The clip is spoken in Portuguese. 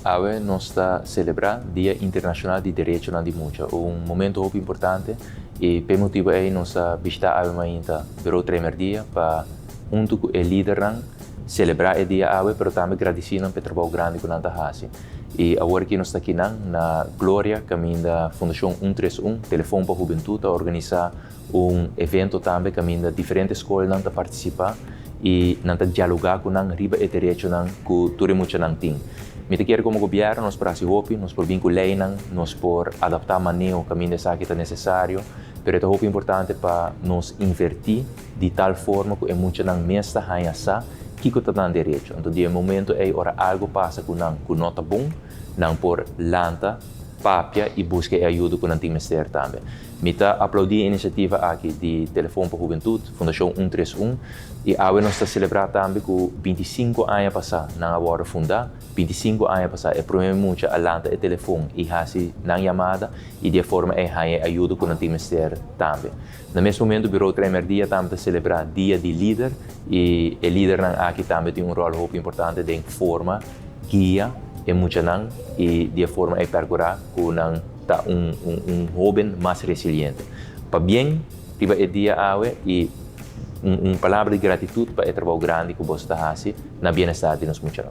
AWE nos está celebrar Dia Internacional de Direito na Dimucha, um momento muito importante e por motivo aí nos visitar AWE ainda pelo primeiro dia para junto com o líder celebrar o dia AWE, mas também agradecer pelo trabalho grande que nós fazemos. E agora que nós estamos aqui na Glória, caminho da Fundação 131, Telefone para a Juventude, a organizar evento também, caminho da diferentes escolas para participar e nós dialogar com nós riba e direito que todo mundo tem. Me quero como governo, nós para se hopi, nós por vincular nós por adaptar maneira o caminho dessa que é necessário, mas é muito importante para nós invertir de tal forma que é muito não mesmo essa que está dando direito. Então, de momento é hora algo passa com nota bom, não por lanta, papia e busca ajuda com o ministério também. Me está aplaudir a iniciativa aqui de Telefone para a Juventude, Fundação 131, e a nós está celebrar também com 25 anos passados, na agora fundar, 25 anos passados, é primeiro muito a lanta e telefone, e assim na chamada, e de forma é ajuda com o ministério também. No mesmo momento, o Bureau Tremer Dia também está celebrar Dia de Líder, e o líder aqui também tem rol muito importante de forma, guia, e muito não, e de forma é percorrer com jovem mais resiliente. Para bem, riba o dia AWE e palavra de gratitude para o trabalho grande que você está fazendo na bem-estar de nós muitos.